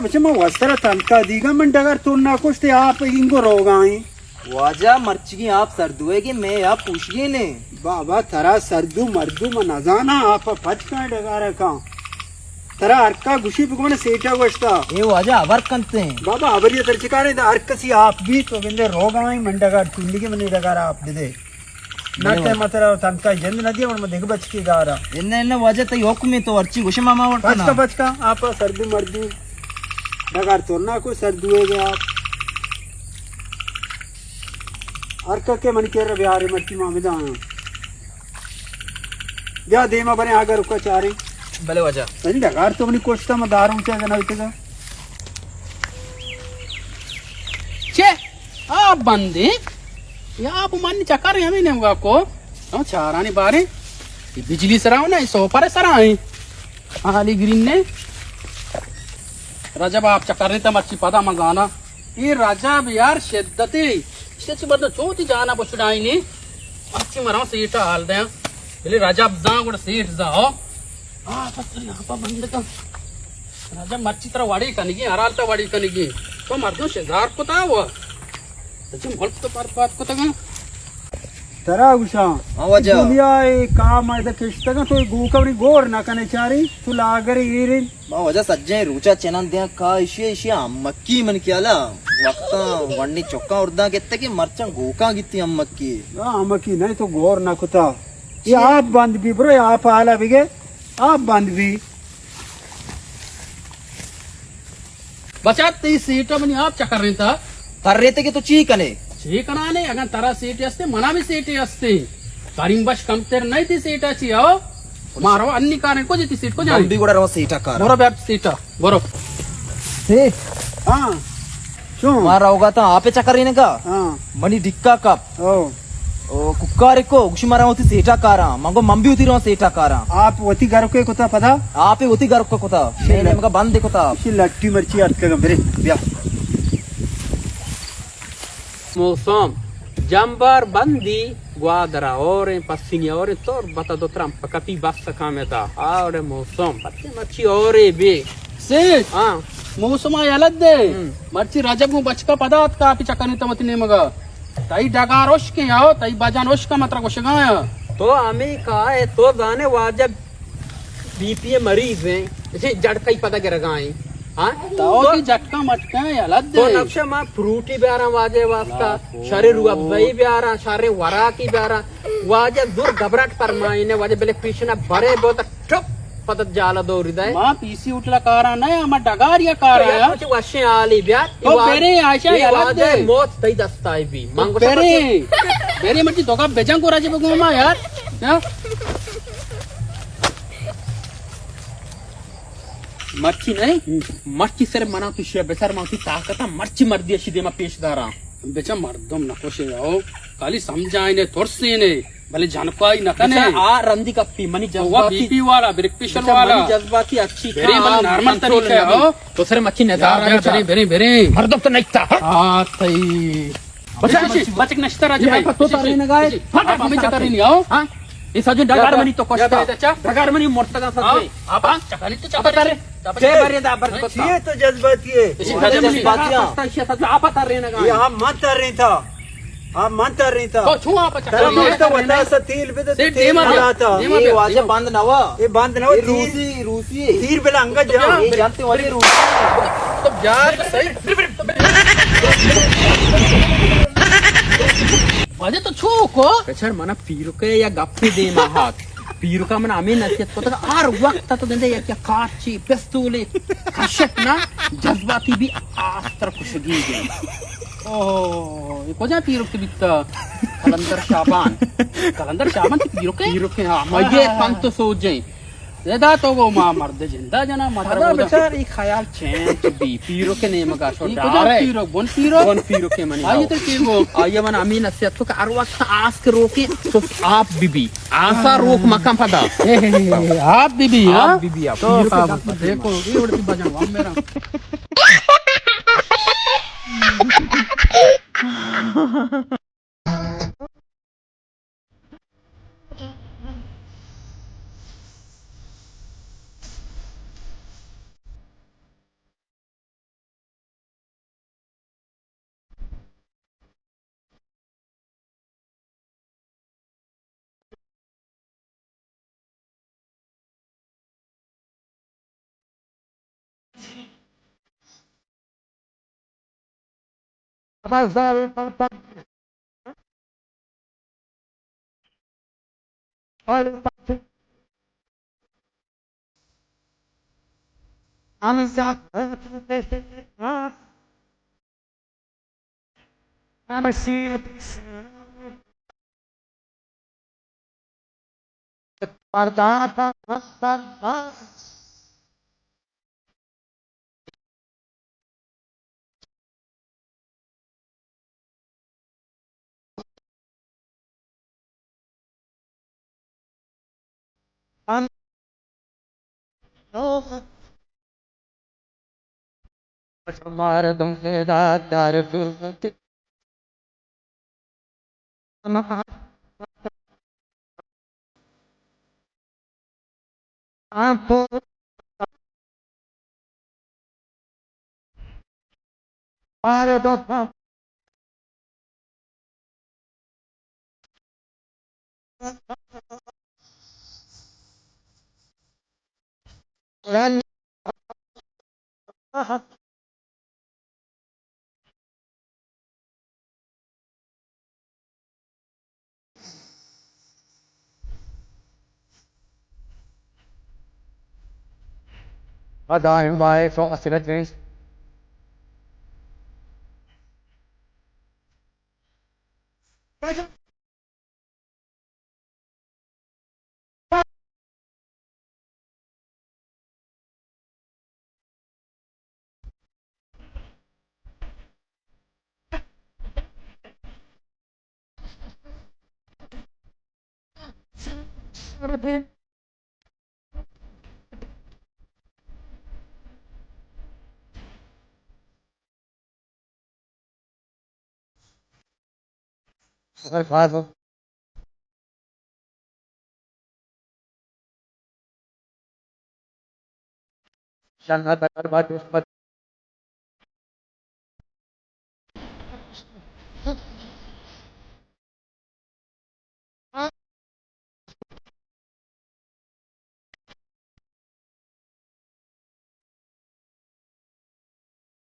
बच्चे मैं वस्त्र तनका दीगा मन डगर तो ना कुछ थे आप इनको रोगाई वाजा मर्ची आप सर्दुए की मैं आप पूछिए ने बाबा तरा सर्दू मर्दू में न जाना आप पच का डगारा का तरा अर्का गुशी पुकमने सेटा गोश्ता ये वाजा अवर कंते हैं बाबा अवरिय तरचिकारे द अर्कसी आप भी तो गंदे रोगाई मन डगर तुंडी के मने डगारा आप दे नाटे मतलब तनका जंद नदी में देख बच की गारा इन्ने वाजा तई हुक्म तो अर्ची गुशी मामा वरता बच का आप सर्दू मर्दू डगार तो ना को सर्दुएगे आप अर्क के मन के बिहार मट्टी मामिदा जा देमा बने आगर रुका चारे भले वाजा सही डगार तो अपनी कोष्टा में दारूं क्या करना होतेगा छे आप बंदे या आप मन चक्कर हमें नहीं होगा को हम चारानी बारे ये बिजली सराव ना सो पर सराए हाली ग्रीन ने रजब आप चक्कर नहीं तो मच्छी पता मजाना ये रजब यार शिद्दती इससे बदल चोटी जाना बछड़ाई ने अच्छी मरा सीट हाल दे पहले रजब जा गुड़ सीट जाओ पत्थर यहाँ पर बंद का रजब मच्छी तरह वाड़ी कनेगी हरालता वाड़ी कनेगी तो मर्दों शेजार को था वो सचिन भल्प तो बात को तगा तरा उषा आवाज दुनिया ए काम आए द किश्तगा तो गूकवनी गोर ना कने चारी तू लागर ईरिन वाजा सज्जे रुचा चेनन दे का इशे अम्मक्की मन कियाला वक्त वन्नी चొక్కా उर्दा केत्ते की मर्चं गोका गित्ती अम्मक्की अम्मकी नहीं तो गोर ना कुता ये आप बंद भी ब्रो आप आला बिगे आप बंद भी बचात ती सीट में आप चक्कर नहीं था कर रहे थे कि तो चीकने चीकना नहीं अगर तारा सीट असते मना भी सीट असते करीम बश कम तेर नहीं थी सीट अच्छी आओ मारो अन्नी कारण को जीती सीट को जाने भी गुड़ा रहो सीटा कार बोरो बैठ सीट बोरो से हाँ क्यों मारा होगा तो आपे चक्कर रहने का हाँ मनी डिक्का कप ओ ओ कुक्कार को उसी मारा होती सीटा कारा मंगो मम्बी होती रहो सीटा कारा आप वती घर के कुता पता आपे होती घर को कोता मैंने मगा बंद देखो था इसी लट्टी मर्ची अर्थ का मेरे ब्याह मौसम जंबर बंदी ग्वादरा और पसीनी और तो बता दो ट्रम्प कपी बस का में था और मौसम पत्ते मच्छी और बे से हां मौसम आयलद दे मच्छी राजब को बचका पदार्थ का आप चक्कर नहीं तमत ने मगा तई डगारोश के आओ तई बाजानोश का मात्रा को शगाया तो हमें का है तो गाने वाजब बीपीए मरीज हैं इसे जड़ कई पता के रगाए हाँ तो की झटका मटका अलग तो नक्शा मां फ्रूटी ब्यारा वाजे वास्ता शरीर अब्बई ब्यारा शरीर वरा की ब्यारा वाजे दूर घबराट परमाइने वाजे बेले पीछे भरे बहुत ठप पदत जाला दो हृदय मां पीसी उठला कारा नहीं हम डगारिया कारा है कुछ वशे आली ब्या तो बेरे आशा अलग दे मौत तई दस्ताई भी मांगो बेरे मची दोगा बेजंग को राजे बगुमा यार मर्ची नहीं मर्ची सर मना तुझे बेचार मावती ताकत मर्ची मर्दी अशी दे मा पेशदारा बेचा मर्दम नकोशे आओ काली समझाई ने थोरसे ने भले जानकाई न कने आ रंदी कप्पी मनी जज्बाती बीपी वाला ब्लड प्रेशर वाला जज्बाती अच्छी बेरे मन नॉर्मल तरीके हो तो सर मच्छी नेदार बेरे बेरे बेरे मर्दम तो नहीं था हां तई बचक नश्ता राजे भाई तो तारे न गाए फट हम चक्कर नहीं आओ हां ये सजो डगार मनी तो कोस्ता डगार मनी मोरता का सजो आप चक्कर तो चक्कर रे छे मर्यादा पर ये तो जज्बाती है जज्बातियां आप बता रहे ना ये हम मत कर रही था आप मत कर रही था तो छू आप तो वता सा तेल पे तो तेल मारा था ये वाजे बंद ना हुआ ये बंद ना हुआ रूसी रूसी तीर पे अंगद जा ये जानते वाली रूसी तो यार सही वाजे तो छू को बेचार मना पीर के या गप्पे दे मा हाथ पीर का मन आम्ही नसत को आर वक्त तो गंदे या क्या काची पिस्तूले कशट ना जज्बाती भी आस्तर खुशगी गई ओ ये कोजा पीर के बित्ता कलंदर शाबान पीर के हां मजे पंत सो जाए रेदा तो वो मा मर्द जिंदा जना माता बेचार ई ख्याल चेंज बी पीरो के नेम का शो डारे बोन पीरो के मनी आइए तो के वो आइए मन अमीन नसीहत को हर वक्त आस के रोके तो आप बीबी आशा रोक मकाम पदा आप बीबी आप तो देखो ये उड़ती बजाओ मेरा